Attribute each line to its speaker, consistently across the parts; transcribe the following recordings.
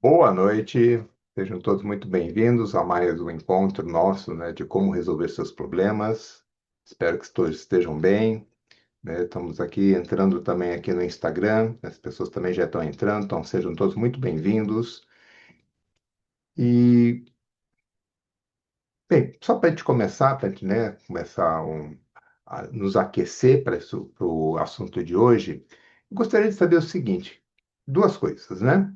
Speaker 1: Boa noite, sejam todos muito bem-vindos a mais um encontro nosso, né, de como resolver seus problemas. Espero que todos estejam bem, né? Estamos aqui entrando também aqui no Instagram, as pessoas também já estão entrando, então sejam todos muito bem-vindos. E, bem, só para a gente começar, para a gente, né, começar a nos aquecer para o assunto de hoje, eu gostaria de saber o seguinte, duas coisas, né?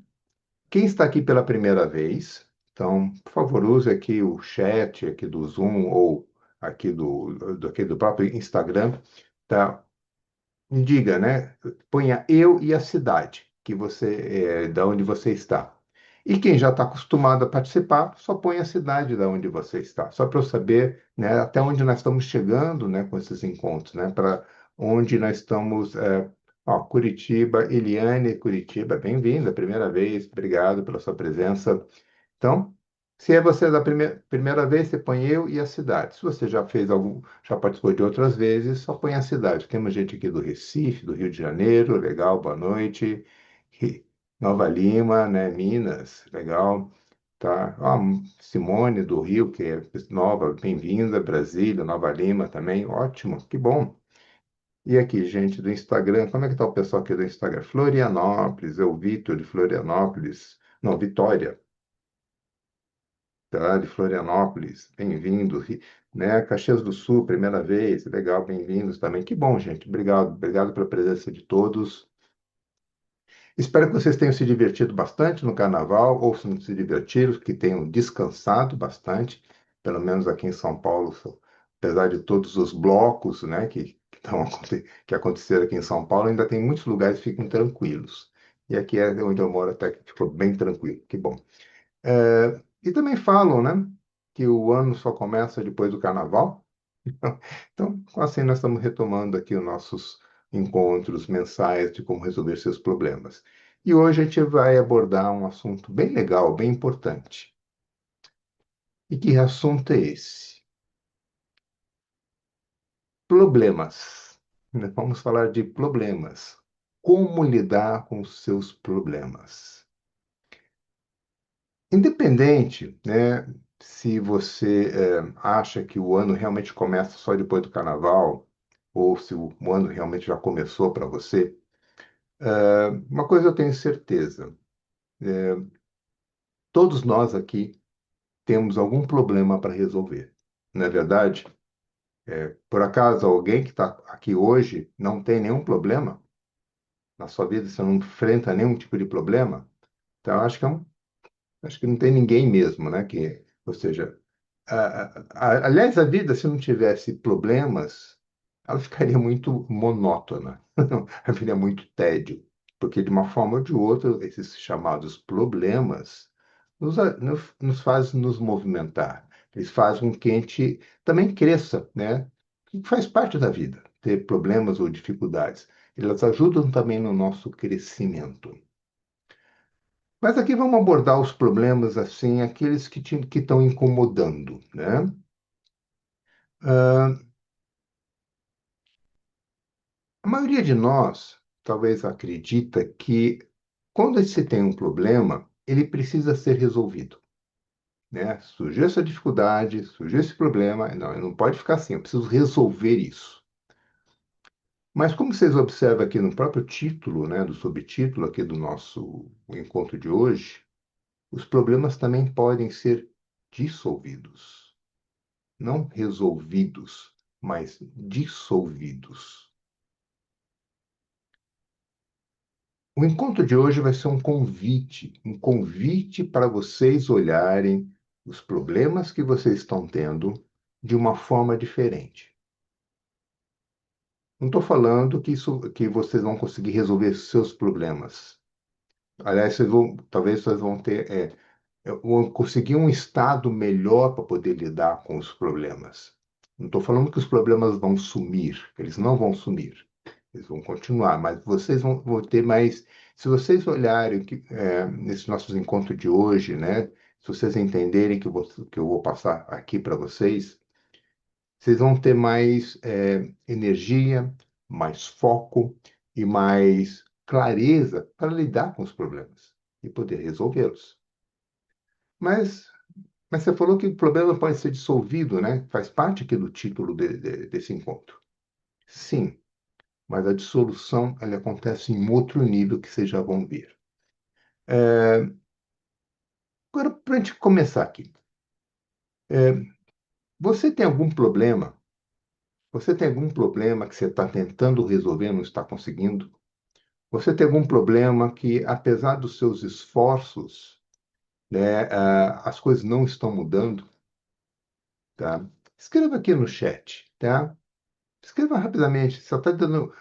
Speaker 1: Quem está aqui pela primeira vez, então, por favor, use aqui o chat aqui do Zoom ou aqui do próprio Instagram, tá? Me diga, né? Ponha eu e a cidade da onde você está. E quem já está acostumado a participar, só põe a cidade da onde você está, só para eu saber, né, até onde nós estamos chegando, né, com esses encontros, né, para onde nós estamos. Ó, Curitiba, Eliane, Curitiba, bem-vinda, primeira vez, obrigado pela sua presença. Então, se é você da primeira vez, você põe eu e a cidade. Se você já participou de outras vezes, só põe a cidade. Temos gente aqui do Recife, do Rio de Janeiro, legal, boa noite. Ri- Nova Lima, né, Minas, legal. Tá. Ó, Simone do Rio, que é nova, bem-vinda. Brasília, Nova Lima também, ótimo, que bom. E aqui, gente do Instagram, como é que tá o pessoal aqui do Instagram? Florianópolis, é o Vitor de Florianópolis. Não, Vitória, tá? De Florianópolis, bem-vindo, né? Caxias do Sul, primeira vez, legal, bem-vindos também. Que bom, gente, obrigado, obrigado pela presença de todos. Espero que vocês tenham se divertido bastante no carnaval, ou se não se divertiram, que tenham descansado bastante, pelo menos aqui em São Paulo, apesar de todos os blocos, né, que aconteceram aqui em São Paulo, ainda tem muitos lugares que ficam tranquilos. E aqui é onde eu moro até que ficou bem tranquilo, que bom. E também falam, né, que o ano só começa depois do carnaval. Então, assim, nós estamos retomando aqui os nossos encontros mensais de como resolver seus problemas. E hoje a gente vai abordar um assunto bem legal, bem importante. E que assunto é esse? Problemas. Vamos falar de problemas. Como lidar com os seus problemas? Independente, né, se você acha que o ano realmente começa só depois do carnaval, ou se o ano realmente já começou para você, uma coisa eu tenho certeza: todos nós aqui temos algum problema para resolver. Não é verdade? Por acaso alguém que está aqui hoje não tem nenhum problema na sua vida, você não enfrenta nenhum tipo de problema? Então, acho que não tem ninguém mesmo, né? Ou seja, aliás, a vida, se não tivesse problemas, ela ficaria muito monótona, haveria muito tédio, porque de uma forma ou de outra, esses chamados problemas nos fazem nos movimentar, eles fazem com que a gente também cresça, né? Que faz parte da vida, ter problemas ou dificuldades. Elas ajudam também no nosso crescimento. Mas aqui vamos abordar os problemas assim, aqueles que estão incomodando, né? Ah, a maioria de nós talvez acredita que quando se tem um problema, ele precisa ser resolvido, né? Surgiu essa dificuldade, surgiu esse problema, não pode ficar assim, eu preciso resolver isso. Mas como vocês observam aqui no próprio título, né, do subtítulo aqui do nosso encontro de hoje, os problemas também podem ser dissolvidos. Não resolvidos, mas dissolvidos. O encontro de hoje vai ser um convite para vocês olharem os problemas que vocês estão tendo de uma forma diferente. Não estou falando que vocês vão conseguir resolver seus problemas. Aliás, talvez vocês vão vão conseguir um estado melhor para poder lidar com os problemas. Não estou falando que os problemas vão sumir, eles não vão sumir. Eles vão continuar, mas vocês vão ter mais. Se vocês olharem nesses nossos encontros de hoje, né? Se vocês entenderem que eu vou passar aqui para vocês, vocês vão ter mais energia, mais foco e mais clareza para lidar com os problemas. e poder resolvê-los. Mas, mas você falou que o problema pode ser dissolvido, né? Faz parte aqui do título desse encontro. Sim, mas a dissolução ela acontece em outro nível que vocês já vão ver. É, agora, para a gente começar aqui, é, você tem algum problema? Você tem algum problema que você está tentando resolver e não está conseguindo? Você tem algum problema que, apesar dos seus esforços, né, as coisas não estão mudando? Tá? Escreva aqui no chat, tá? Escreva rapidamente. Só está dando,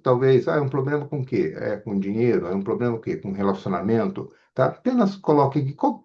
Speaker 1: talvez, é um problema com o quê? É com dinheiro? É um problema com o quê? Com relacionamento? Tá? Apenas coloque aqui qual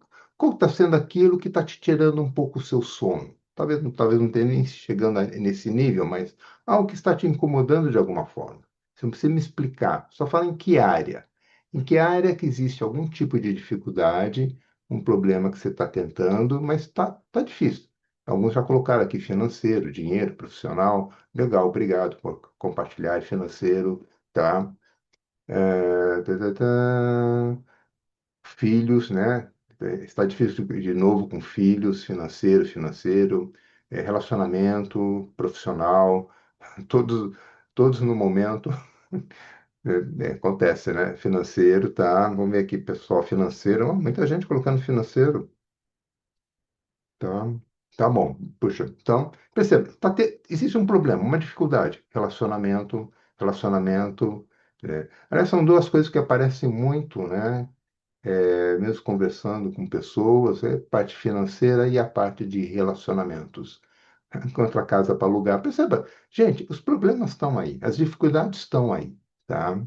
Speaker 1: está sendo aquilo que está te tirando um pouco o seu sono. Talvez não tenha nem chegando nesse nível, mas algo que está te incomodando de alguma forma. Você não precisa me explicar. Só fala em que área. Em que área que existe algum tipo de dificuldade, um problema que você está tentando, mas tá difícil. Alguns já colocaram aqui financeiro, dinheiro, profissional. Legal, obrigado por compartilhar financeiro, tá? Tá. Filhos, né? Está difícil de novo com filhos, financeiro, relacionamento, profissional, todos, todos no momento. Acontece, né? Financeiro, tá? Vamos ver aqui, pessoal, financeiro. Muita gente colocando financeiro. Tá, tá bom. Puxa, então, perceba, existe um problema, uma dificuldade. Relacionamento. Aliás, são duas coisas que aparecem muito, né? Mesmo conversando com pessoas, parte financeira e a parte de relacionamentos. Enquanto a casa para alugar. Perceba, gente, os problemas estão aí, as dificuldades estão aí, tá?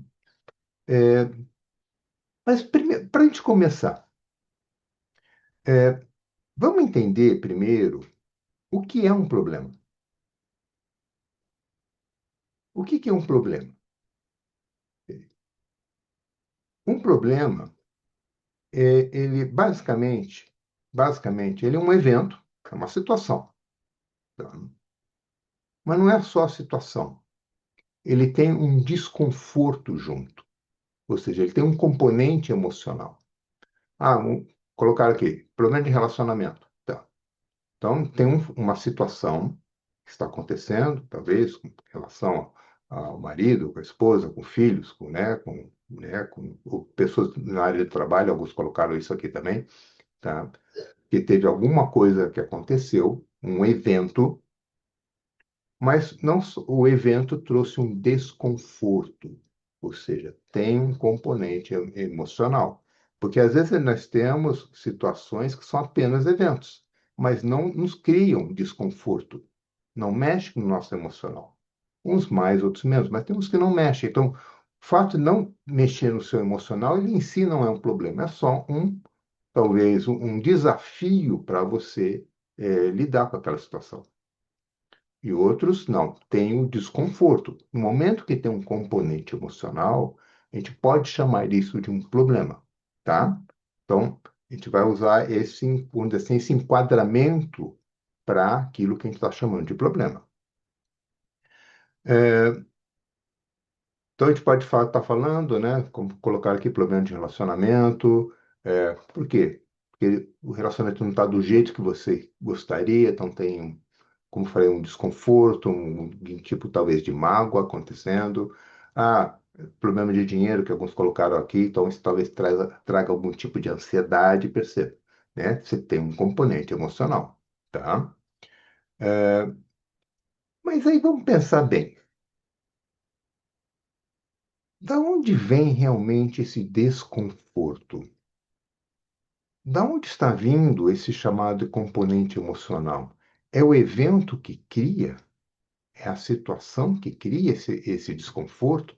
Speaker 1: É, mas primeiro, para a gente começar, é, vamos entender primeiro o que é um problema. O que é um problema? Um problema ele basicamente, ele é um evento, é uma situação, tá? Mas não é só a situação. Ele tem um desconforto junto, ou seja, ele tem um componente emocional. Ah, colocar aqui, problema de relacionamento. Tá. Então, tem uma situação que está acontecendo, talvez com relação ao marido, com a esposa, com filhos, com pessoas na área de trabalho, alguns colocaram isso aqui também, tá? Que teve alguma coisa que aconteceu, um evento, mas não o evento trouxe um desconforto, ou seja, tem um componente emocional. Porque às vezes nós temos situações que são apenas eventos, mas não nos criam desconforto, não mexe com o nosso emocional. Uns mais, outros menos, mas tem uns que não mexem. Então, o fato de não mexer no seu emocional, ele em si não é um problema, é só talvez um desafio para você lidar com aquela situação. E outros não, tem o desconforto. No momento que tem um componente emocional, a gente pode chamar isso de um problema, tá? Então, a gente vai usar vamos dizer assim, esse enquadramento para aquilo que a gente está chamando de problema. Então, a gente pode estar falando, né? Como colocar aqui problema de relacionamento. Por quê? Porque o relacionamento não está do jeito que você gostaria, então tem, como eu falei, um desconforto, um tipo talvez de mágoa acontecendo. Ah, problema de dinheiro que alguns colocaram aqui, então isso talvez traga algum tipo de ansiedade, perceba, né? Você tem um componente emocional, tá? Mas aí vamos pensar bem. Da onde vem realmente esse desconforto? Da onde está vindo esse chamado componente emocional? É o evento que cria? É a situação que cria esse desconforto?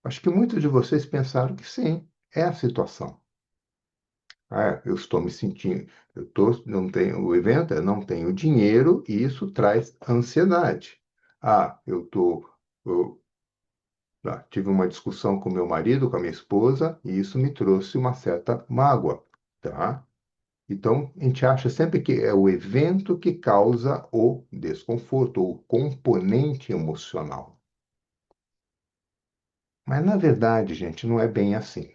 Speaker 1: Acho que muitos de vocês pensaram que sim, é a situação. Ah, eu estou me sentindo, não tenho, o evento é não tenho dinheiro e isso traz ansiedade. Ah, eu, tive uma discussão com meu marido, com a minha esposa, e isso me trouxe uma certa mágoa, tá? Então, a gente acha sempre que é o evento que causa o desconforto, o componente emocional. Mas, na verdade, gente, não é bem assim.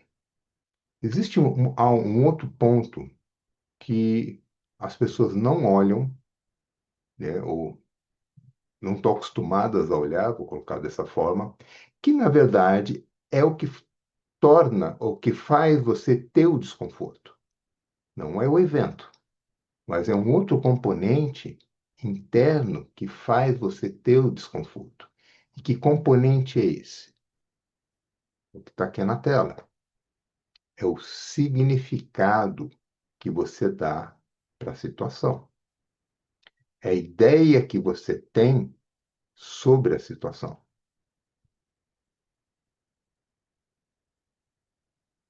Speaker 1: Existe há um outro ponto que as pessoas não olham, né, ou não estão acostumadas a olhar, vou colocar dessa forma, que, na verdade, é o que torna, ou que faz você ter o desconforto. Não é o evento, mas é um outro componente interno que faz você ter o desconforto. E que componente é esse? O que está aqui na tela. É o significado que você dá para a situação. É a ideia que você tem sobre a situação.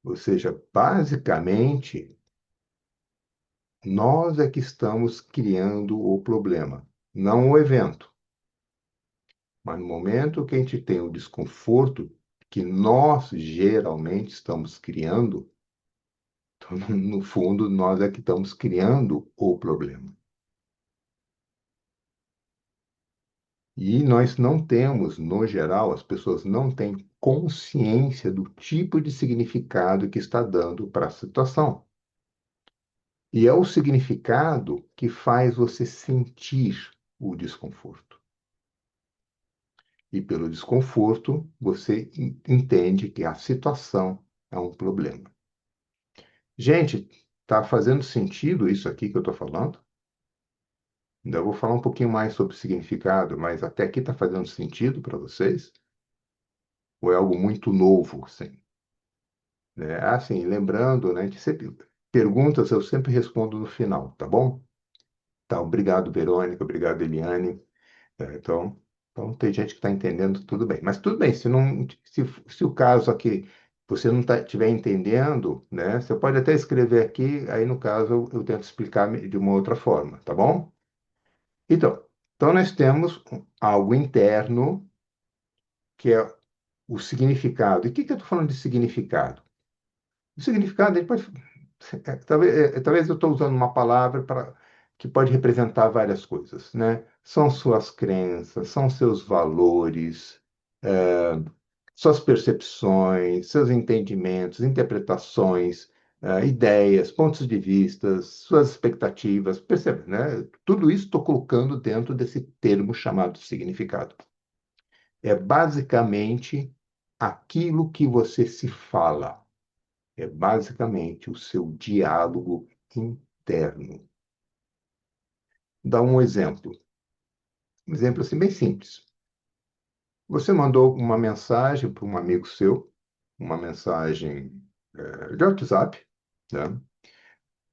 Speaker 1: Ou seja, basicamente, nós é que estamos criando o problema, não o evento. Mas no momento que a gente tem o desconforto que nós geralmente estamos criando, então, no fundo, nós é que estamos criando o problema. E nós não temos, no geral, as pessoas não têm consciência do tipo de significado que está dando para a situação. E é o significado que faz você sentir o desconforto. E pelo desconforto, você entende que a situação é um problema. Gente, tá fazendo sentido isso aqui que eu estou falando? Ainda vou falar um pouquinho mais sobre significado, mas até aqui está fazendo sentido para vocês? Ou é algo muito novo, assim? Né? Assim, lembrando, né, que sempre, perguntas eu sempre respondo no final, tá bom? Tá, obrigado, Verônica, obrigado, Eliane. Então, tem gente que está entendendo, tudo bem. Mas tudo bem, se o caso aqui você não estiver entendendo, né, você pode até escrever aqui, aí no caso eu tento explicar de uma outra forma, tá bom? Então nós temos algo interno, que é o significado. E o que, que eu estou falando de significado? O significado, ele pode. Talvez eu estou usando uma palavra que pode representar várias coisas, né? São suas crenças, são seus valores, suas percepções, seus entendimentos, interpretações, ideias, pontos de vista, suas expectativas, percebe, né? Tudo isso estou colocando dentro desse termo chamado significado. É basicamente aquilo que você se fala. É basicamente o seu diálogo interno. Dá um exemplo. Um exemplo assim bem simples. Você mandou uma mensagem para um amigo seu, uma mensagem de WhatsApp, né?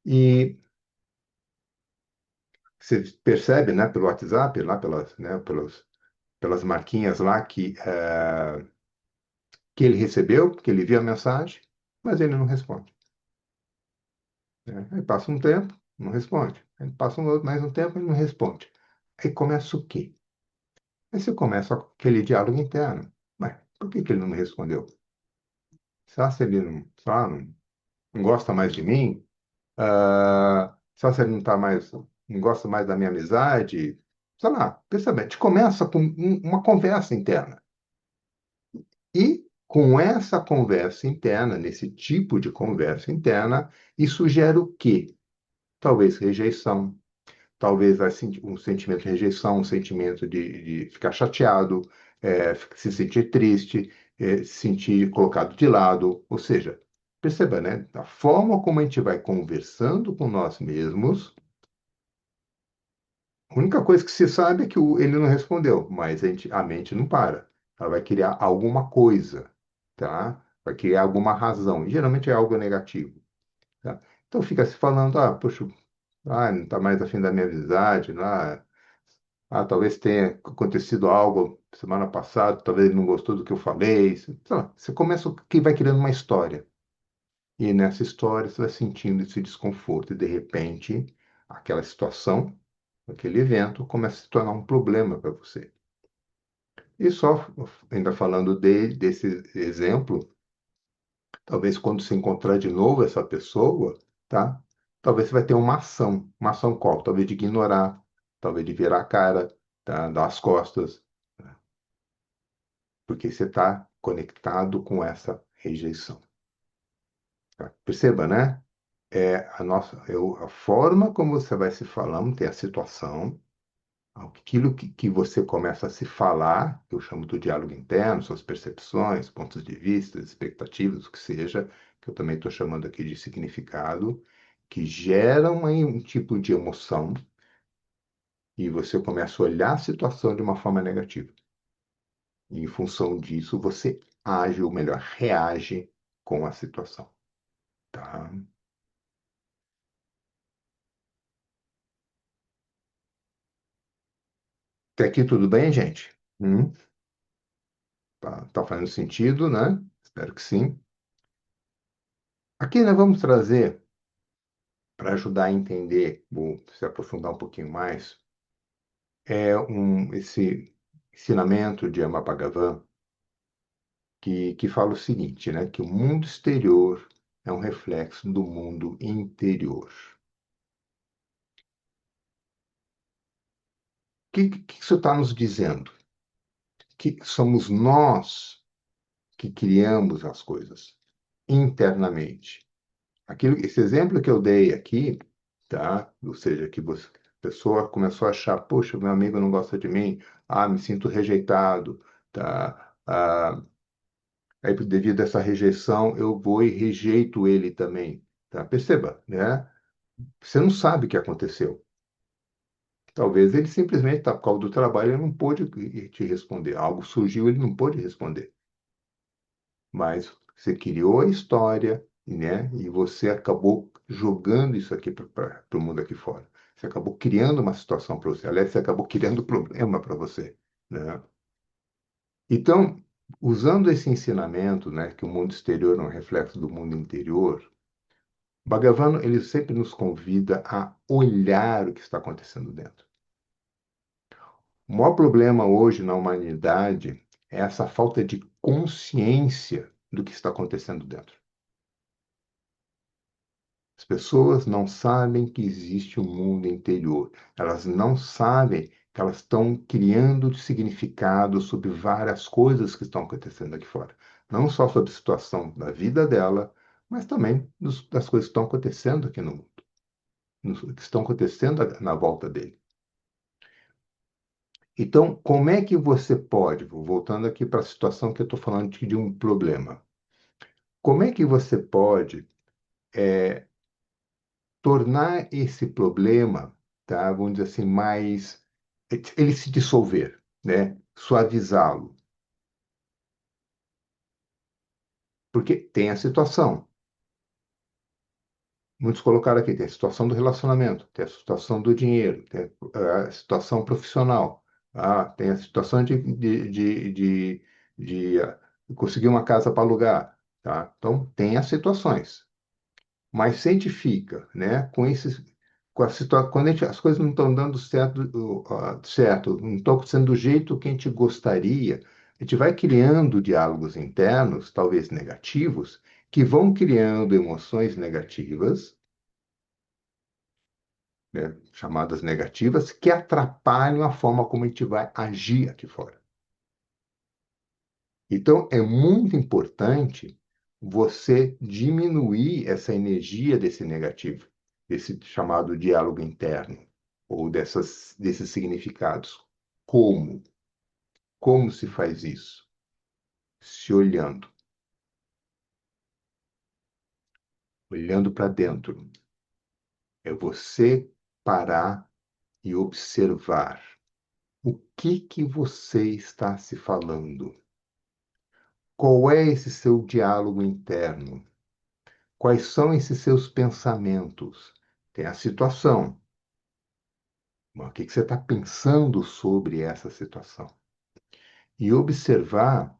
Speaker 1: E você percebe, né, pelo WhatsApp, lá pelas marquinhas lá que ele recebeu, que ele viu a mensagem, mas ele não responde. Né? Aí passa um tempo, não responde. Aí passa mais um tempo, ele não responde. Aí começa o quê? Aí você começa aquele diálogo interno. Mas por que que ele não me respondeu? Será se ele não, sei lá, não gosta mais de mim? Será se ele não tá mais, não gosta mais da minha amizade? Sei lá, percebe? A gente começa com uma conversa interna. E com essa conversa interna, nesse tipo de conversa interna, isso gera o quê? Talvez rejeição, talvez um sentimento de rejeição, um sentimento de ficar chateado, se sentir triste, se sentir colocado de lado. Ou seja, perceba, né? A forma como a gente vai conversando com nós mesmos, a única coisa que se sabe é que ele não respondeu, mas a mente não para. Ela vai criar alguma coisa, tá? Vai criar alguma razão. E geralmente é algo negativo, tá? Então fica se falando, poxa, não está mais afim da minha amizade, lá. Talvez tenha acontecido algo semana passada, talvez ele não gostou do que eu falei. Sei lá, você começa que vai criando uma história. E nessa história você vai sentindo esse desconforto. E de repente, aquela situação, aquele evento, começa a se tornar um problema para você. E só, ainda falando desse exemplo, talvez quando se encontrar de novo essa pessoa, tá? Talvez você vai ter uma ação. Uma ação qual? Talvez de ignorar, talvez de virar a cara, tá? Dar as costas, porque você está conectado com essa rejeição. Tá? Perceba, né? A forma como você vai se falando, tem a situação, aquilo que você começa a se falar, que eu chamo do diálogo interno, suas percepções, pontos de vista, expectativas, o que seja, que eu também estou chamando aqui de significado, que geram aí um tipo de emoção, e você começa a olhar a situação de uma forma negativa. E, em função disso, você age, ou melhor, reage com a situação, tá? Até aqui tudo bem, gente? Tá fazendo sentido, né? Espero que sim. Aqui nós vamos trazer, para ajudar a entender, vou se aprofundar um pouquinho mais, esse ensinamento de Amapagavan, que fala o seguinte, né? Que o mundo exterior é um reflexo do mundo interior. O que isso está nos dizendo? Que somos nós que criamos as coisas internamente. Esse exemplo que eu dei aqui, tá? Ou seja, a pessoa começou a achar, poxa, meu amigo não gosta de mim, me sinto rejeitado, tá? Aí, devido a essa rejeição, eu vou e rejeito ele também, tá? Perceba, né? Você não sabe o que aconteceu. Talvez ele simplesmente, tá, por causa do trabalho, ele não pôde te responder. Algo surgiu, ele não pôde responder. Mas você criou a história, né? E você acabou jogando isso aqui para o mundo aqui fora. Você acabou criando uma situação para você. Aliás, você acabou criando um problema para você, né? Então, usando esse ensinamento, né, que o mundo exterior é um reflexo do mundo interior, Bhagavan, ele sempre nos convida a olhar o que está acontecendo dentro. O maior problema hoje na humanidade é essa falta de consciência do que está acontecendo dentro. As pessoas não sabem que existe um mundo interior. Elas não sabem que elas estão criando significado sobre várias coisas que estão acontecendo aqui fora. Não só sobre a situação da vida dela, mas também das coisas que estão acontecendo aqui no mundo, que estão acontecendo na volta dele. Então, como é que você pode, voltando aqui para a situação que eu estou falando de um problema, como é que você pode tornar esse problema, tá, vamos dizer assim, mais, ele se dissolver, né? Suavizá-lo. Porque tem a situação. Muitos colocaram aqui, tem a situação do relacionamento, tem a situação do dinheiro, tem a situação profissional, tem a situação de conseguir uma casa para alugar, tá? Então, tem as situações. Mas se a gente fica, né, com a situação, quando as coisas não estão dando certo, certo, não estão acontecendo do jeito que a gente gostaria, a gente vai criando diálogos internos, talvez negativos, que vão criando emoções negativas, né, chamadas negativas, que atrapalham a forma como a gente vai agir aqui fora. Então, é muito importante você diminuir essa energia desse negativo, desse chamado diálogo interno, ou desses significados. Como? Como se faz isso? Se olhando, olhando para dentro. É você parar e observar o que você está se falando. Qual é esse seu diálogo interno? Quais são esses seus pensamentos? Tem a situação. Mas o que você está pensando sobre essa situação? E observar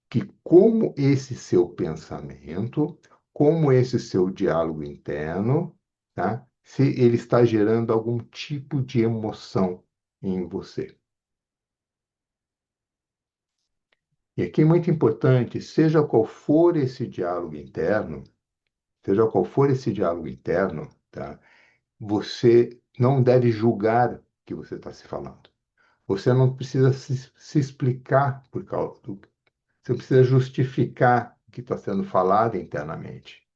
Speaker 1: que como esse seu pensamento, como esse seu diálogo interno, tá? Se ele está gerando algum tipo de emoção em você. E aqui é muito importante, seja qual for esse diálogo interno, tá? Você não deve julgar o que você está se falando. Você não precisa se explicar Você não precisa justificar o que está sendo falado internamente.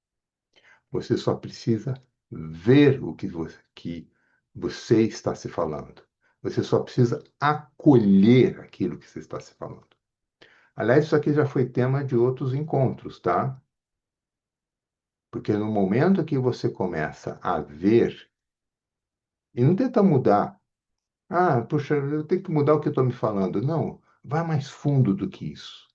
Speaker 1: Você só precisa ver o que você está se falando. Você só precisa acolher aquilo que você está se falando. Aliás, isso aqui já foi tema de outros encontros, tá? Porque no momento que você começa a ver, e não tenta mudar, ah, puxa, eu tenho que mudar o que eu estou me falando. Não, vai mais fundo do que isso.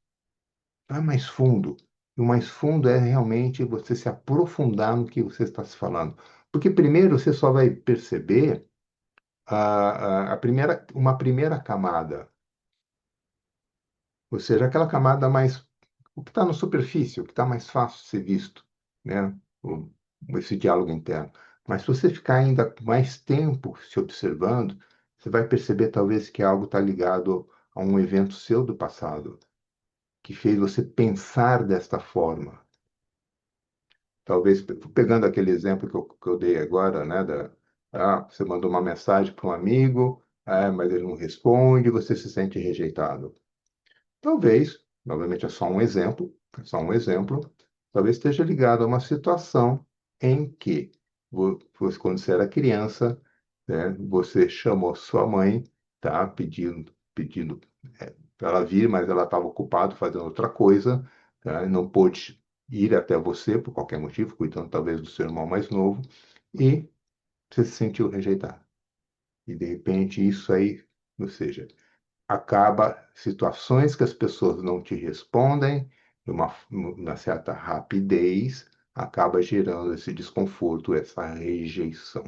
Speaker 1: Vai mais fundo. E o mais fundo é realmente você se aprofundar no que você está se falando. Porque primeiro você só vai perceber uma primeira camada, ou seja, aquela camada mais, o que está na superfície, o que está mais fácil de ser visto, né? Esse diálogo interno. Mas se você ficar ainda mais tempo se observando, você vai perceber talvez que algo está ligado a um evento seu do passado, que fez você pensar desta forma. Talvez, pegando aquele exemplo que eu dei agora, né? Você mandou uma mensagem para um amigo, mas ele não responde, você se sente rejeitado. Talvez, novamente é só um exemplo, talvez esteja ligado a uma situação em que, quando você era criança, né, você chamou sua mãe, tá, pedindo para ela vir, mas ela estava ocupada fazendo outra coisa, tá, e não pôde ir até você por qualquer motivo, cuidando talvez do seu irmão mais novo, e você se sentiu rejeitado. E de repente isso aí, ou seja, acaba situações que as pessoas não te respondem uma certa rapidez, acaba gerando esse desconforto, essa rejeição.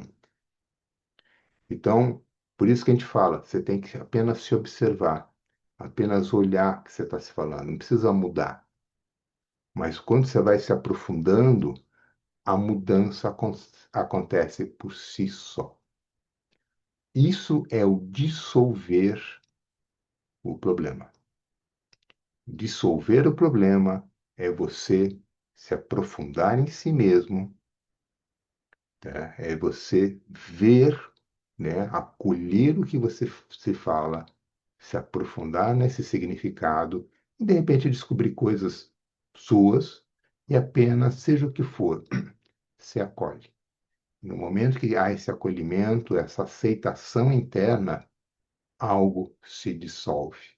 Speaker 1: Então, por isso que a gente fala, você tem que apenas se observar, apenas olhar o que você está se falando, não precisa mudar. Mas quando você vai se aprofundando, a mudança acontece por si só. Isso é o dissolver o problema. Dissolver o problema é você se aprofundar em si mesmo, tá? É você ver, né, acolher o que você se fala, se aprofundar nesse significado e, de repente, descobrir coisas suas e apenas, seja o que for, se acolhe. No momento que há esse acolhimento, essa aceitação interna, algo se dissolve.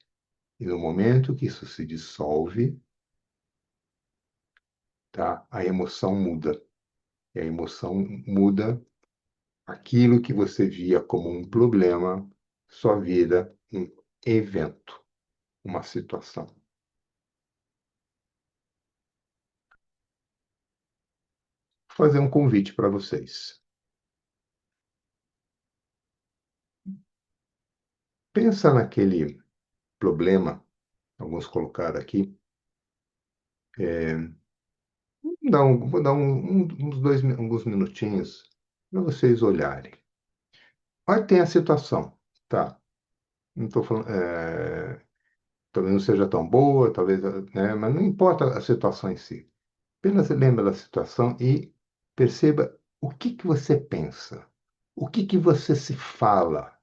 Speaker 1: E no momento que isso se dissolve, tá? A emoção muda. E a emoção muda aquilo que você via como um problema, só vira um evento, uma situação. Vou fazer um convite para vocês. Pensa naquele problema, alguns colocaram aqui. Vou dar alguns minutinhos para vocês olharem. Olha, tem a situação, tá? Não estou falando, talvez não seja tão boa, talvez, né? Mas não importa a situação em si. Apenas lembra da situação e perceba o que você pensa, o que você se fala.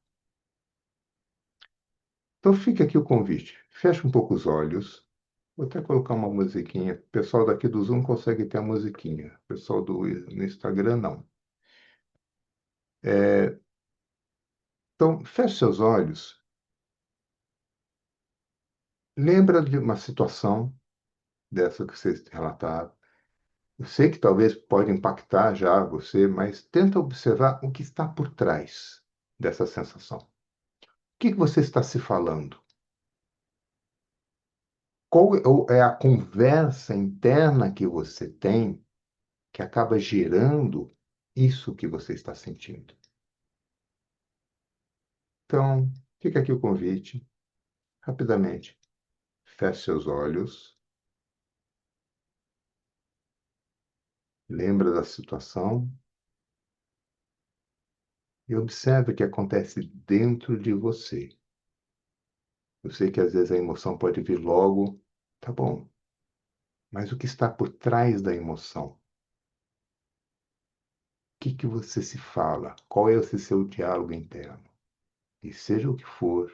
Speaker 1: Então fica aqui o convite. Feche um pouco os olhos. Vou até colocar uma musiquinha. O pessoal daqui do Zoom consegue ter a musiquinha. O pessoal no Instagram não. É, então, feche seus olhos. Lembra de uma situação dessa que vocês relataram. Eu sei que talvez pode impactar já você, mas tenta observar o que está por trás dessa sensação. O que você está se falando? Qual é a conversa interna que você tem que acaba gerando isso que você está sentindo? Então, fica aqui o convite, rapidamente. Feche seus olhos, lembra da situação e observe o que acontece dentro de você. Eu sei que às vezes a emoção pode vir logo, tá bom, mas o que está por trás da emoção? O que você se fala? Qual é esse seu diálogo interno? E seja o que for,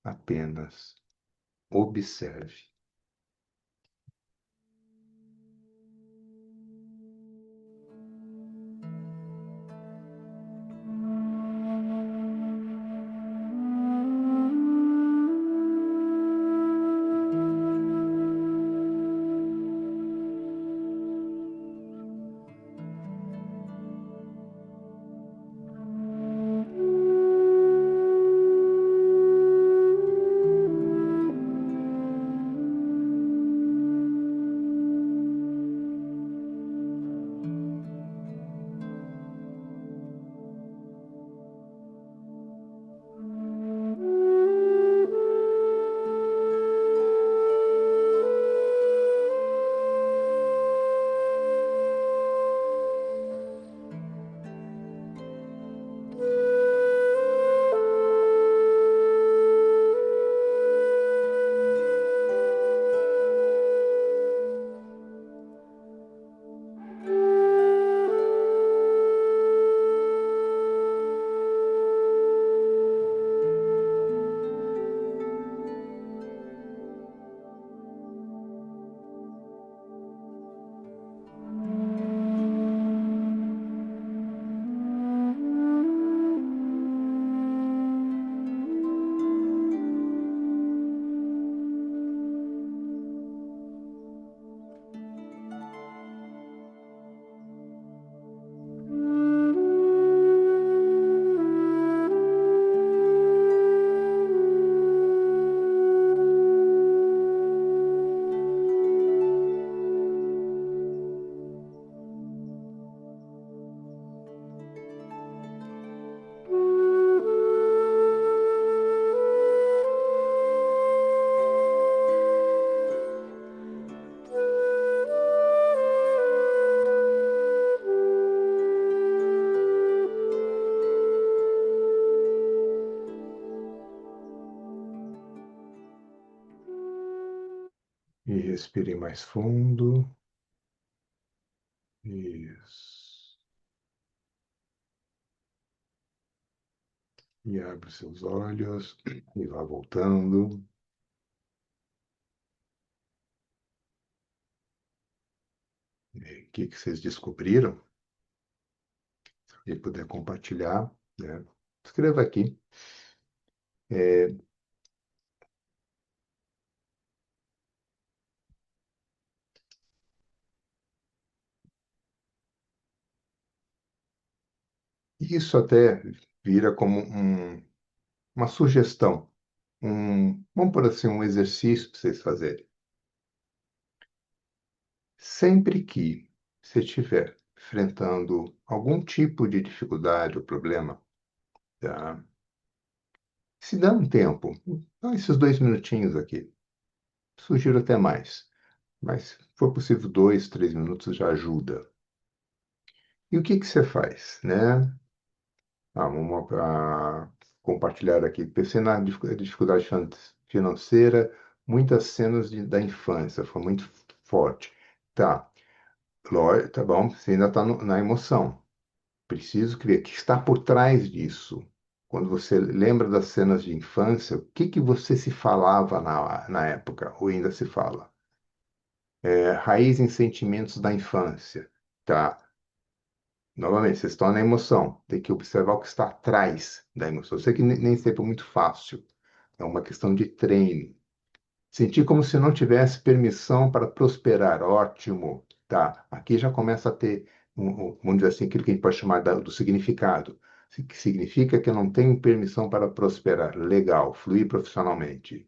Speaker 1: apenas observe. respire mais fundo. Isso. E abre seus olhos e vá voltando. E o que que vocês descobriram? Se puder compartilhar, né? Escreva aqui. É, isso até vira como uma sugestão, vamos por assim, um exercício para vocês fazerem. Sempre que você estiver enfrentando algum tipo de dificuldade ou problema, tá? Se dá um tempo, dá esses 2 minutinhos aqui, sugiro até mais, mas se for possível 2, 3 minutos já ajuda. E o que que você faz, né? Vamos compartilhar aqui. Pensei na dificuldade financeira, muitas cenas da infância, foi muito forte. Tá, tá bom, você ainda está na emoção. Preciso ver o que está por trás disso. Quando você lembra das cenas de infância, o que que você se falava na época, ou ainda se fala? Raiz em sentimentos da infância. Tá. Novamente, vocês estão na emoção. Tem que observar o que está atrás da emoção. Eu sei que nem sempre é muito fácil. É uma questão de treino. Sentir como se não tivesse permissão para prosperar. Ótimo. Tá. Aqui já começa a ter, vamos dizer assim, aquilo que a gente pode chamar do significado. Que significa que eu não tenho permissão para prosperar. Legal. Fluir profissionalmente.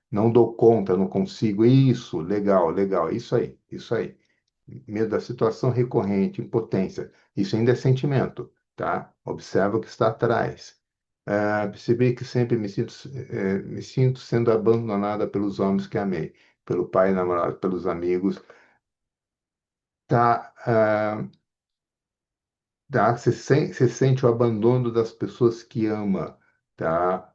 Speaker 1: Não dou conta, não consigo. Isso, legal, legal. Isso aí, isso aí. Medo da situação recorrente, impotência. Isso ainda é sentimento, tá? Observa o que está atrás. Percebi que sempre me sinto sendo abandonada pelos homens que amei, pelo pai, namorado, pelos amigos. Tá? Tá? Você sente o abandono das pessoas que ama, tá?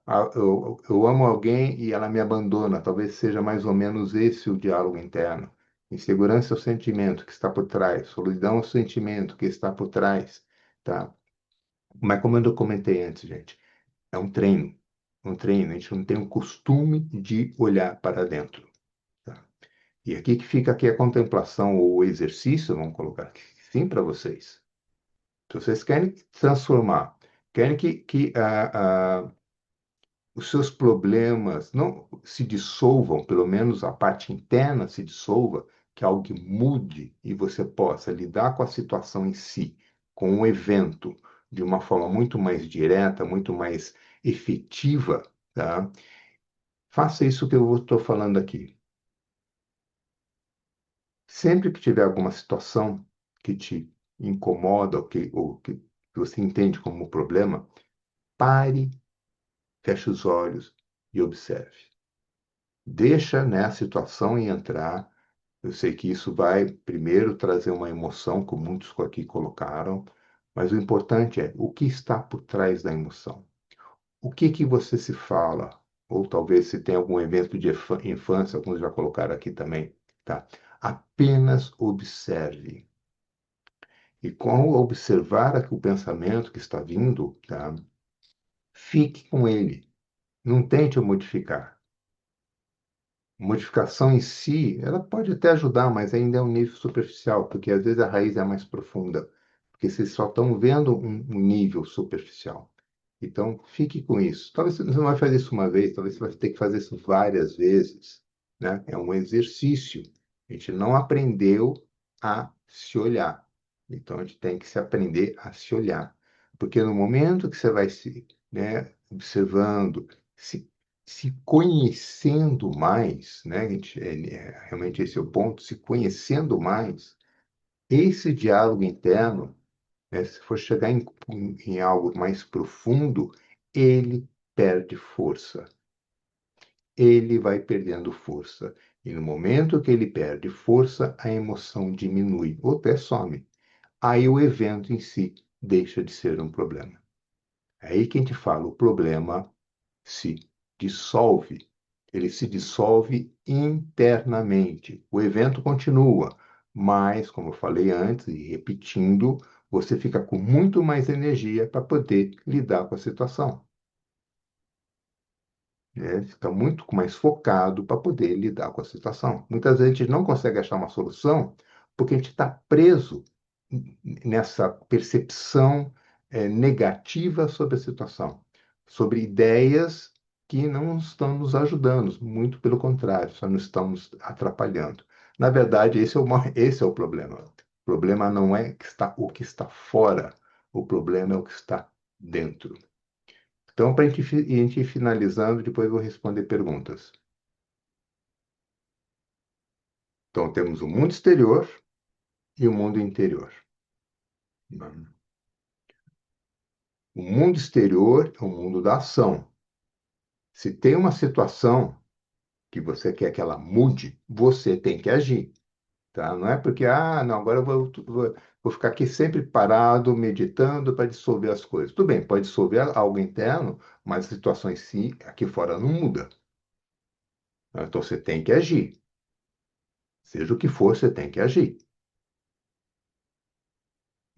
Speaker 1: Eu amo alguém e ela me abandona. Talvez seja mais ou menos esse o diálogo interno. Insegurança é o sentimento que está por trás. Solidão é o sentimento que está por trás, tá? Mas como eu comentei antes, gente, é um treino. Um treino. A gente não tem o costume de olhar para dentro, tá? E aqui que fica aqui a contemplação ou o exercício, vamos colocar aqui, sim para vocês. Se vocês querem transformar, querem que os seus problemas não se dissolvam, pelo menos a parte interna se dissolva, que algo que mude e você possa lidar com a situação em si, com o evento, de uma forma muito mais direta, muito mais efetiva, tá? Faça isso que eu estou falando aqui. Sempre que tiver alguma situação que te incomoda ou que você entende como problema, pare, feche os olhos e observe. Deixa, né, a situação entrar. Eu sei que isso vai primeiro trazer uma emoção, como muitos aqui colocaram, mas o importante é o que está por trás da emoção. O que que você se fala? Ou talvez se tem algum evento de infância, alguns já colocaram aqui também, tá? Apenas observe. E com observar o pensamento que está vindo, tá? Fique com ele. Não tente o modificar. Modificação em si, ela pode até ajudar, mas ainda é um nível superficial, porque às vezes a raiz é mais profunda, porque vocês só estão vendo um nível superficial. Então, fique com isso. Talvez você não vai fazer isso uma vez, talvez você vai ter que fazer isso várias vezes, né? É um exercício. A gente não aprendeu a se olhar. Então, a gente tem que se aprender a se olhar. Porque no momento que você vai se, né, observando, se se conhecendo mais, né? Realmente esse é o ponto, se conhecendo mais, esse diálogo interno, né, se for chegar em algo mais profundo, ele perde força. Ele vai perdendo força. E no momento que ele perde força, a emoção diminui ou até some. Aí o evento em si deixa de ser um problema. É aí que a gente fala, o problema se dissolve. Ele se dissolve internamente. O evento continua, mas, como eu falei antes, e repetindo, você fica com muito mais energia para poder lidar com a situação. Né? Fica muito mais focado para poder lidar com a situação. Muitas vezes a gente não consegue achar uma solução porque a gente está preso nessa percepção negativa sobre a situação, sobre ideias que não estão nos ajudando, muito pelo contrário, só nos estão nos atrapalhando. Na verdade, esse é o problema. O problema não é o que está fora, o problema é o que está dentro. Então, para a gente ir finalizando, depois eu vou responder perguntas. Então, temos o mundo exterior e o mundo interior. O mundo exterior é o mundo da ação. Se tem uma situação que você quer que ela mude, você tem que agir, tá? Não é porque, não, agora eu vou ficar aqui sempre parado, meditando para dissolver as coisas. Tudo bem, pode dissolver algo interno, mas a situação em si, aqui fora, não muda. Então, você tem que agir. Seja o que for, você tem que agir.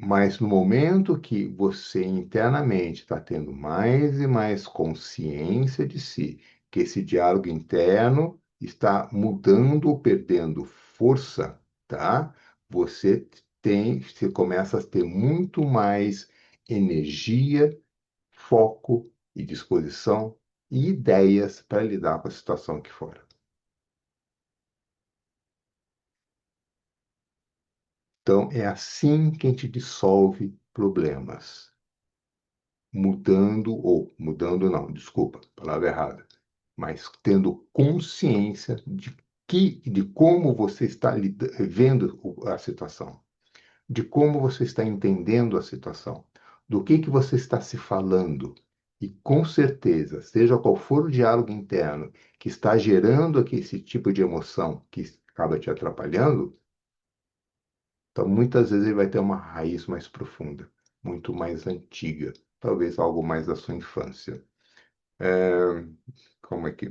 Speaker 1: Mas no momento que você internamente está tendo mais e mais consciência de si, que esse diálogo interno está mudando ou perdendo força, tá? Você começa a ter muito mais energia, foco e disposição e ideias para lidar com a situação aqui fora. Então, é assim que a gente dissolve problemas. Mudando não, desculpa, palavra errada, mas tendo consciência de como você está vendo a situação, de como você está entendendo a situação, do que você está se falando. E com certeza, seja qual for o diálogo interno que está gerando aqui esse tipo de emoção que acaba te atrapalhando, então muitas vezes ele vai ter uma raiz mais profunda, muito mais antiga, talvez algo mais da sua infância. É, como é que.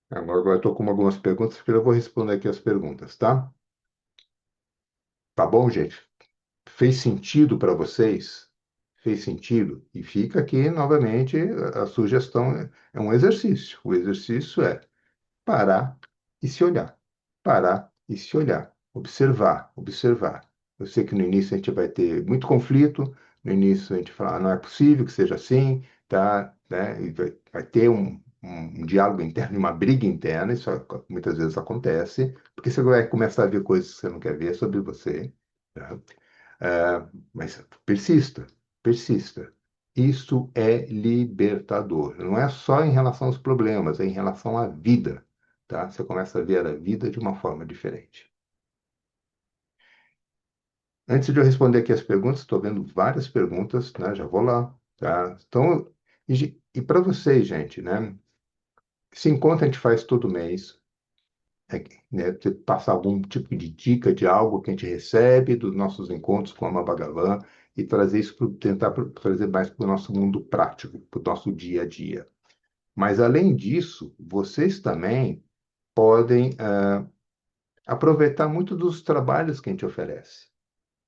Speaker 1: Agora eu estou com algumas perguntas, que eu vou responder aqui as perguntas, tá? Tá bom, gente? Fez sentido para vocês? Fez sentido? E fica aqui novamente a sugestão: é um exercício. O exercício é parar e se olhar. Parar e se olhar. Observar, observar. Eu sei que no início a gente vai ter muito conflito, no início a gente fala, não é possível que seja assim, tá? Né? E vai ter um diálogo interno, uma briga interna, isso muitas vezes acontece, porque você vai começar a ver coisas que você não quer ver sobre você, tá? Mas persista, persista. Isso é libertador. Não é só em relação aos problemas, é em relação à vida, tá? Você começa a ver a vida de uma forma diferente. Antes de eu responder aqui as perguntas, estou vendo várias perguntas, né? Já vou lá, tá? Então, e para vocês, gente, né? Esse encontro a gente faz todo mês, né? Você passar algum tipo de dica de algo que a gente recebe dos nossos encontros com a Mabagavan e trazer isso, tentar trazer mais para o nosso mundo prático, para o nosso dia a dia. Mas, além disso, vocês também podem aproveitar muito dos trabalhos que a gente oferece,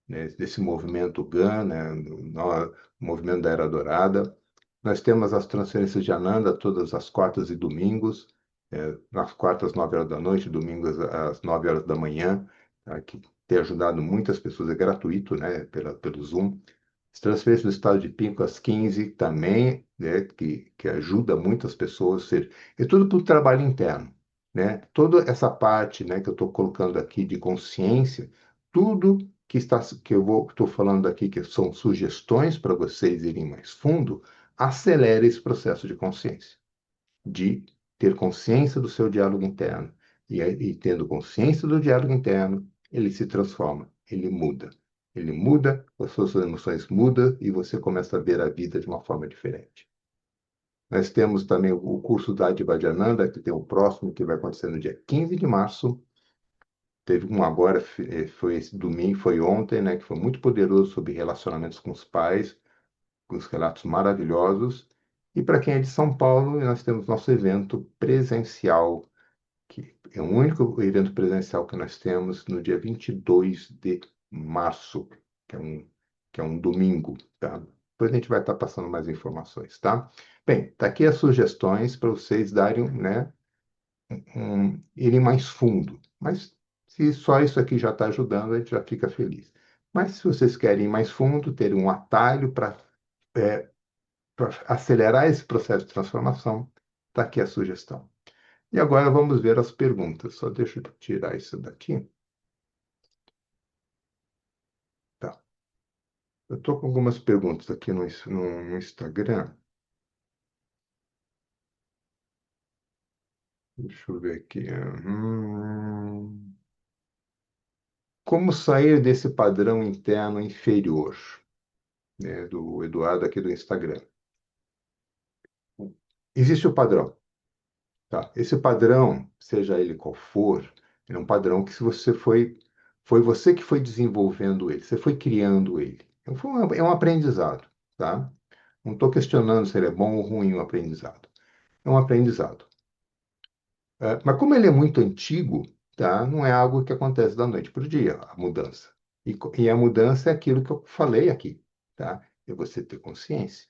Speaker 1: né? Desse movimento GAN, né? O movimento da Era Dourada. Nós temos as transferências de Ananda todas as quartas e domingos, nas quartas, 9 horas da noite, domingos, às 9 horas da manhã, tá? Que tem ajudado muitas pessoas, é gratuito, né? Pelo Zoom. As transferências do estado de Pinco às 15 também, né? Que ajuda muitas pessoas, ou seja, é tudo para o trabalho interno, né? Toda essa parte, né, que eu estou colocando aqui de consciência, tudo que eu estou falando aqui, que são sugestões para vocês irem mais fundo, acelera esse processo de consciência, de ter consciência do seu diálogo interno. E tendo consciência do diálogo interno, ele se transforma, ele muda. Ele muda, as suas emoções mudam e você começa a ver a vida de uma forma diferente. Nós temos também o curso da Adivadyananda, que tem o próximo, que vai acontecer no dia 15 de março. Teve um agora, foi esse domingo, foi ontem, né, que foi muito poderoso sobre relacionamentos com os pais. com os relatos maravilhosos. E para quem é de São Paulo, nós temos nosso evento presencial, que é o único evento presencial que nós temos no dia 22 de março, que é um domingo, tá? Depois a gente vai estar passando mais informações, tá? Bem, tá aqui as sugestões para vocês darem, né, irem mais fundo. Mas se só isso aqui já está ajudando, a gente já fica feliz. Mas se vocês querem ir mais fundo, ter um atalho para acelerar esse processo de transformação, está aqui a sugestão. E agora vamos ver as perguntas. Só deixa eu tirar isso daqui. Tá. Eu estou com algumas perguntas aqui no Instagram. Deixa eu ver aqui. Como sair desse padrão interno inferior? Né, do Eduardo aqui do Instagram. Existe o padrão, tá? Esse padrão, seja ele qual for, ele é um padrão que se você foi você que foi desenvolvendo ele, você foi criando ele. Então, é um aprendizado, tá? Não estou questionando se ele é bom ou ruim o aprendizado. É um aprendizado. Mas como ele é muito antigo, tá? Não é algo que acontece da noite para o dia, a mudança. E a mudança é aquilo que eu falei aqui, tá? É você ter consciência.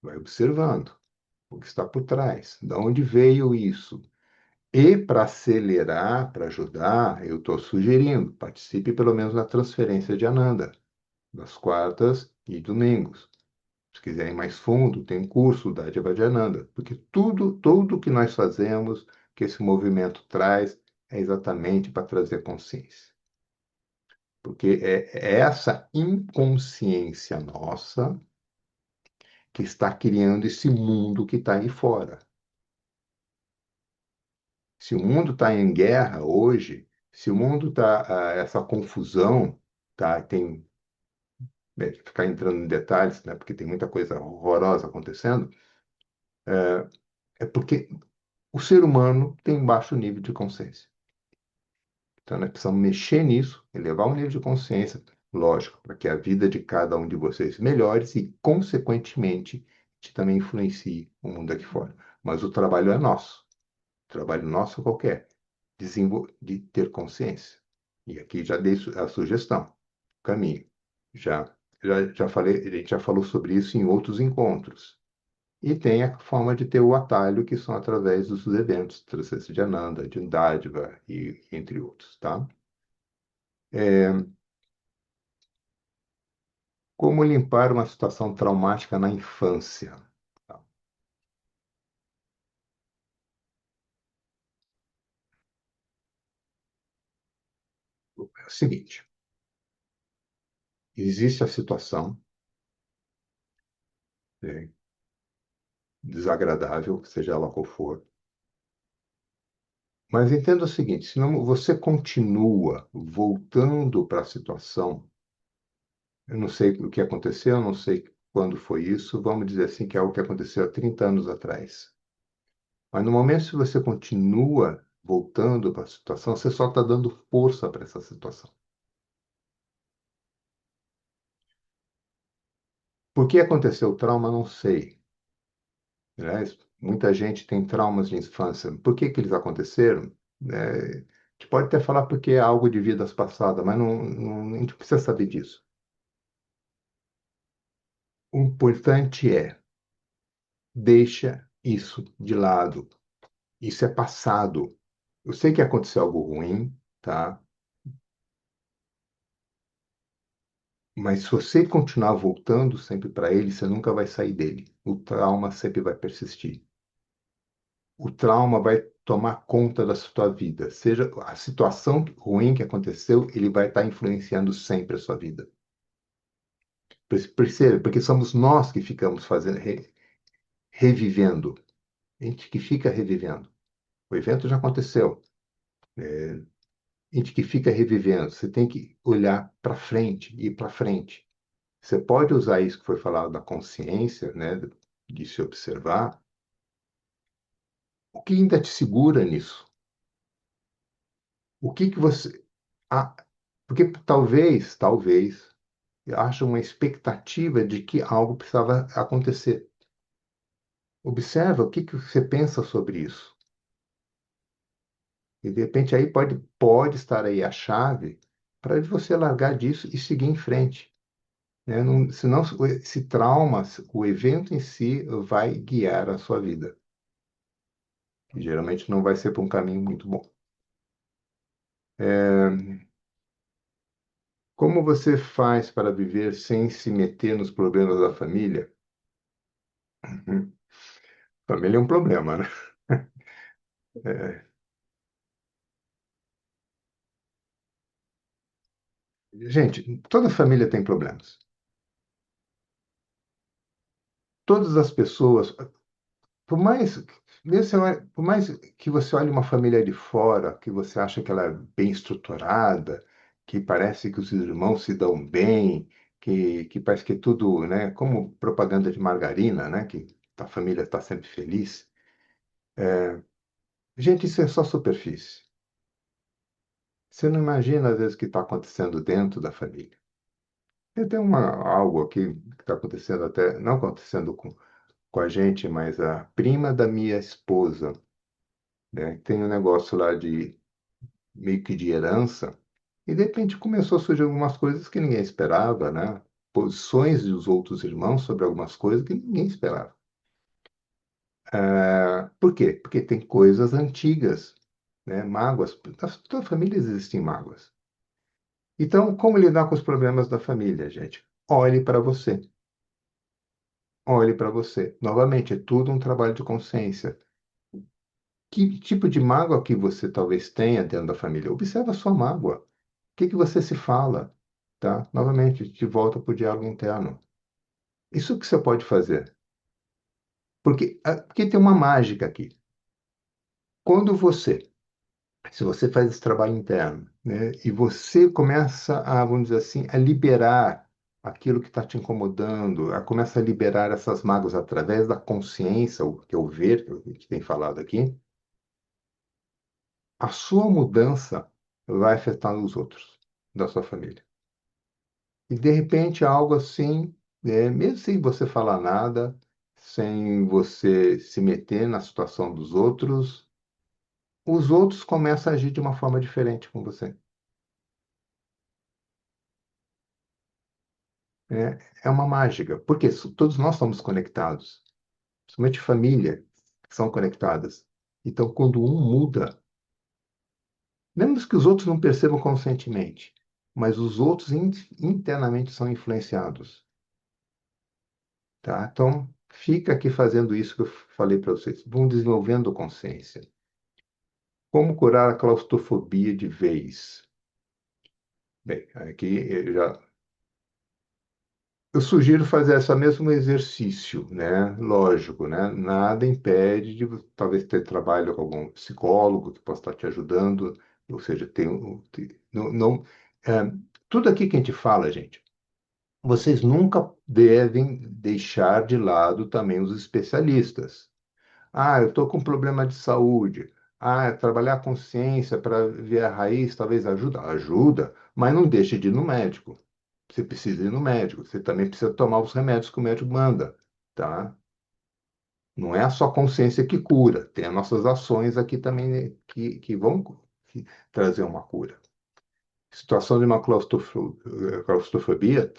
Speaker 1: Vai observando o que está por trás, de onde veio isso. E para acelerar, para ajudar, eu estou sugerindo, participe pelo menos na transferência de Ananda, das quartas e domingos. Se quiserem mais fundo, tem um curso da Adya Ananda, porque tudo que nós fazemos, que esse movimento traz, é exatamente para trazer consciência. Porque é essa inconsciência nossa que está criando esse mundo que está aí fora. Se o mundo está em guerra hoje, se o mundo está essa confusão, tá? Tem ficar entrando em detalhes, né? Porque tem muita coisa horrorosa acontecendo, é porque o ser humano tem um baixo nível de consciência. Então, nós precisamos mexer nisso, elevar o nível de consciência, lógico, para que a vida de cada um de vocês melhore e, consequentemente, que também influencie o mundo aqui fora. Mas o trabalho é nosso. O trabalho nosso qualquer. De ter consciência. E aqui já dei a sugestão, o caminho. Já falei, a gente já falou sobre isso em outros encontros. E tem a forma de ter o atalho, que são através dos eventos, Transcendência de Ananda, de Dádiva e entre outros, tá? É, como limpar uma situação traumática na infância? Tá. É o seguinte, existe a situação é, desagradável, seja ela qual for, mas entenda o seguinte, se não, você continua voltando para a situação, eu não sei o que aconteceu, eu não sei quando foi isso, vamos dizer assim que é algo que aconteceu há 30 anos atrás. Mas no momento que você continua voltando para a situação, você só está dando força para essa situação. Por que aconteceu o trauma, não sei. Aliás, muita gente tem traumas de infância. Por que eles aconteceram? A gente pode até falar porque é algo de vidas passadas, mas a gente precisa saber disso. O importante é, deixa isso de lado. Isso é passado. Eu sei que aconteceu algo ruim, tá? Mas se você continuar voltando sempre para ele, você nunca vai sair dele. O trauma sempre vai persistir. O trauma vai tomar conta da sua vida. Seja a situação ruim que aconteceu, ele vai estar influenciando sempre a sua vida. Percebe? Porque somos nós que ficamos fazendo, revivendo. A gente que fica revivendo. O evento já aconteceu. A gente que fica revivendo. Você tem que olhar para frente, ir para frente. Você pode usar isso que foi falado da consciência, né, de se observar. O que ainda te segura nisso? O que que você... Ah, porque talvez, acha uma expectativa de que algo precisava acontecer. Observa o que que você pensa sobre isso. E de repente aí pode estar aí a chave para você largar disso e seguir em frente, né? Senão esse trauma, o evento em si vai guiar a sua vida, que geralmente não vai ser para um caminho muito bom. É, como você faz para viver sem se meter nos problemas da família? Uhum. Família é um problema, né? É, gente, toda família tem problemas. Todas as pessoas, por mais, por mais que você olhe uma família de fora, que você acha que ela é bem estruturada, que parece que os irmãos se dão bem, que parece que é tudo, né, como propaganda de margarina, né, que a família está sempre feliz. Gente, isso é só superfície. Você não imagina, às vezes, o que está acontecendo dentro da família. Tem algo aqui que está acontecendo até, não acontecendo com a gente, mas a prima da minha esposa, né? Tem um negócio lá de meio que de herança, e de repente começou a surgir algumas coisas que ninguém esperava, né? Posições dos outros irmãos sobre algumas coisas que ninguém esperava. Por quê? Porque tem coisas antigas, né? Mágoas. Na toda família existem mágoas. Então, como lidar com os problemas da família, gente? Olhe para você. Olhe para você. Novamente, é tudo um trabalho de consciência. Que tipo de mágoa que você talvez tenha dentro da família? Observa a sua mágoa. O que que você se fala, tá? Novamente, de volta para o diálogo interno. Isso que você pode fazer. Porque tem uma mágica aqui. Quando se você faz esse trabalho interno, né, e você começa a, vamos dizer assim, a liberar aquilo que está te incomodando, começa a liberar essas mágoas através da consciência, o que é o ver, que a gente tem falado aqui, a sua mudança vai afetar os outros da sua família. E de repente algo assim, mesmo sem você falar nada, sem você se meter na situação dos outros, os outros começam a agir de uma forma diferente com você. É uma mágica, porque todos nós estamos conectados, somente família são conectadas. Então, quando um muda, mesmo que os outros não percebam conscientemente, mas os outros internamente são influenciados, tá? Então, fica aqui fazendo isso que eu falei para vocês. Vão desenvolvendo consciência. Como curar a claustrofobia de vez? Bem, aqui eu sugiro fazer esse mesmo exercício, né? Lógico, né? Nada impede de talvez ter trabalho com algum psicólogo que possa estar te ajudando, ou seja, não, tudo aqui que a gente fala, gente, vocês nunca devem deixar de lado também os especialistas. Ah, eu estou com problema de saúde. Ah, trabalhar a consciência para ver a raiz talvez ajuda? Ajuda, mas não deixe de ir no médico. Você precisa ir no médico. Você também precisa tomar os remédios que o médico manda, tá? Não é só a consciência que cura. Tem as nossas ações aqui também, né, que vão trazer uma cura. Situação de uma claustrofobia,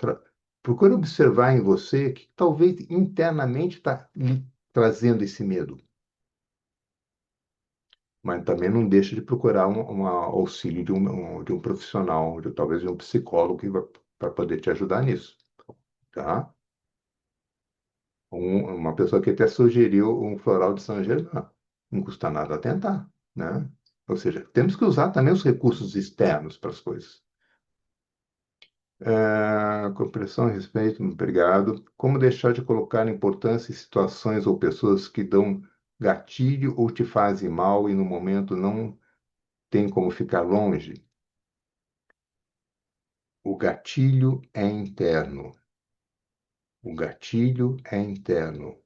Speaker 1: procure observar em você que talvez internamente está lhe trazendo esse medo. Mas também não deixe de procurar um auxílio de um profissional, talvez de um psicólogo para poder te ajudar nisso, tá? Uma pessoa que até sugeriu um floral de Saint-Germain. Não custa nada tentar, né? Ou seja, temos que usar também os recursos externos para as coisas. Compreensão e respeito, obrigado. Como deixar de colocar importância em situações ou pessoas que dão gatilho ou te fazem mal e no momento não tem como ficar longe? O gatilho é interno. O gatilho é interno.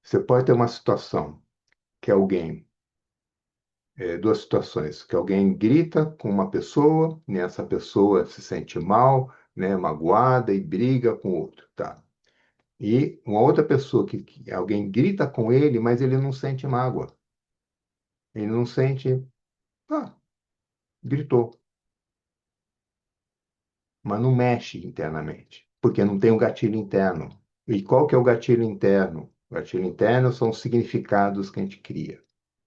Speaker 1: Você pode ter uma situação que alguém duas situações, que alguém grita com uma pessoa, e essa pessoa se sente mal, né, magoada e briga com o outro, tá? E uma outra pessoa que alguém grita com ele, mas ele não sente mágoa. Ele não sente, ah, gritou, mas não mexe internamente, porque não tem um gatilho interno. E qual que é o gatilho interno? O gatilho interno são os significados que a gente cria,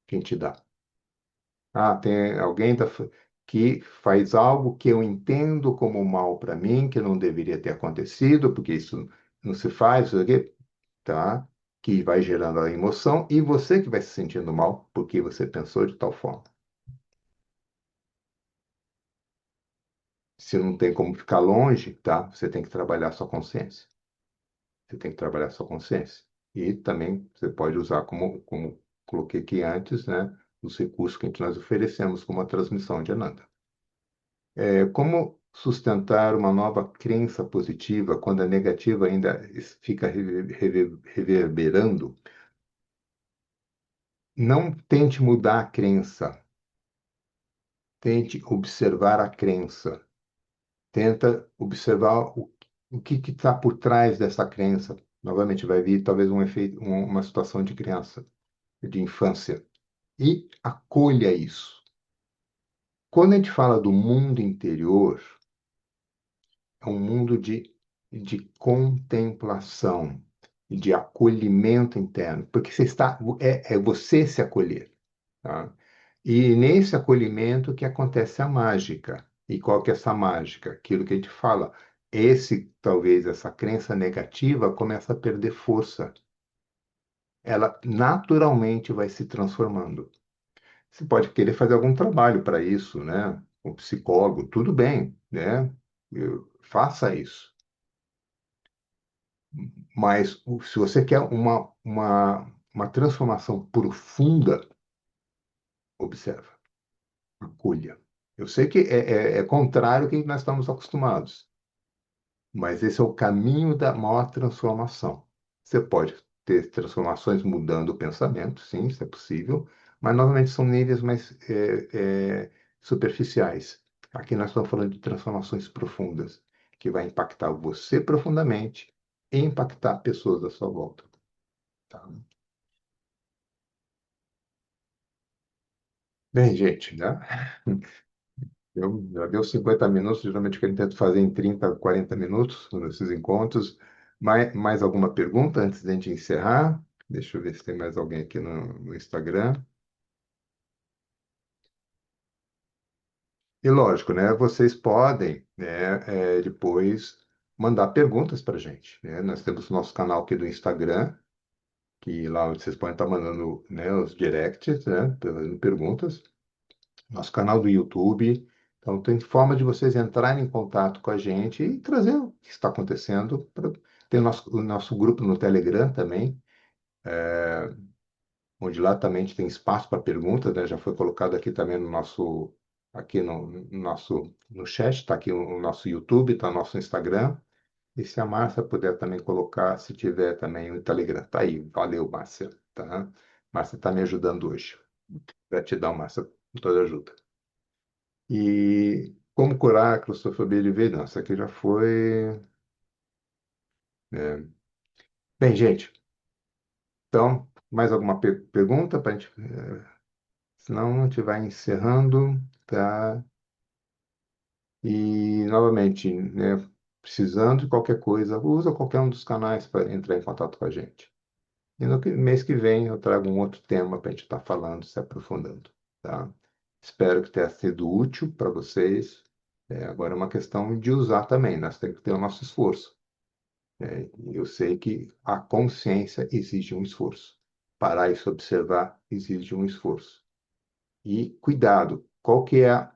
Speaker 1: que a gente dá. Ah, tem alguém que faz algo que eu entendo como mal para mim, que não deveria ter acontecido, porque isso não se faz, isso aqui, tá? Que vai gerando a emoção, e você que vai se sentindo mal, porque você pensou de tal forma. Se não tem como ficar longe, tá? Você tem que trabalhar a sua consciência. Você tem que trabalhar a sua consciência. E também você pode usar como coloquei aqui antes, né? Os recursos que nós oferecemos como a transmissão de Ananda. Como sustentar uma nova crença positiva quando a negativa ainda fica reverberando? Não tente mudar a crença, tente observar a crença. Tenta observar o que está por trás dessa crença. Novamente, vai vir talvez um efeito, uma situação de criança, de infância. E acolha isso. Quando a gente fala do mundo interior, é um mundo de contemplação, de acolhimento interno, porque é você se acolher, tá? E nesse acolhimento que acontece a mágica. E qual que é essa mágica? Aquilo que a gente fala. Talvez essa crença negativa começa a perder força. Ela naturalmente vai se transformando. Você pode querer fazer algum trabalho para isso, né? Um psicólogo, tudo bem, né? Faça isso. Mas se você quer uma transformação profunda, observa, acolha. Eu sei que é contrário ao que nós estamos acostumados, mas esse é o caminho da maior transformação. Você pode ter transformações mudando o pensamento, sim, isso é possível, mas novamente são níveis mais superficiais. Aqui nós estamos falando de transformações profundas, que vai impactar você profundamente e impactar pessoas à sua volta. Tá? Bem, gente, né? Já deu 50 minutos, geralmente que eu tento fazer em 30, 40 minutos nesses encontros. Mais alguma pergunta antes de a gente encerrar? Deixa eu ver se tem mais alguém aqui no Instagram. E lógico, né? Vocês podem, né, depois mandar perguntas para a gente, né? Nós temos o nosso canal aqui do Instagram, que lá vocês podem estar mandando, né, os directs, né, fazendo perguntas. Nosso canal do YouTube. Então, tem forma de vocês entrarem em contato com a gente e trazer o que está acontecendo. Tem o nosso grupo no Telegram também, onde lá também a gente tem espaço para perguntas, né? Já foi colocado aqui também aqui no nosso no chat, está aqui o nosso YouTube, está o nosso Instagram. E se a Márcia puder também colocar, se tiver também o Telegram. Tá aí, valeu, Márcia. Tá? Márcia está me ajudando hoje. Gratidão, Márcia, por toda a ajuda. E como curar a claustrofobia de vez? Não, isso aqui já foi, né? Bem, gente, então, mais alguma pergunta para a gente? Senão a gente vai encerrando, tá? E, novamente, né, precisando de qualquer coisa, usa qualquer um dos canais para entrar em contato com a gente. E no mês que vem eu trago um outro tema para a gente estar falando, se aprofundando, tá? Espero que tenha sido útil para vocês. Agora é uma questão de usar também, nós temos que ter o nosso esforço. Eu sei que a consciência exige um esforço. Parar e se observar exige um esforço. E cuidado, qual que é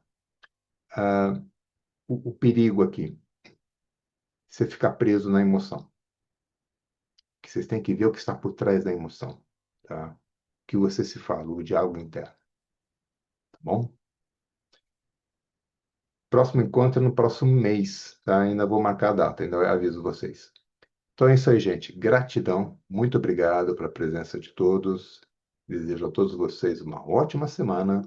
Speaker 1: o perigo aqui? Você ficar preso na emoção. Que vocês têm que ver o que está por trás da emoção, tá? O que você se fala, o diálogo interno, tá bom? Próximo encontro é no próximo mês, tá? Ainda vou marcar a data, ainda aviso vocês. Então é isso aí, gente. Gratidão. Muito obrigado pela presença de todos. Desejo a todos vocês uma ótima semana.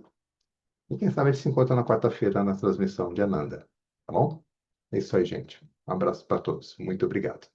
Speaker 1: E quem sabe a gente se encontra na quarta-feira na transmissão de Ananda. Tá bom? É isso aí, gente. Um abraço para todos. Muito obrigado.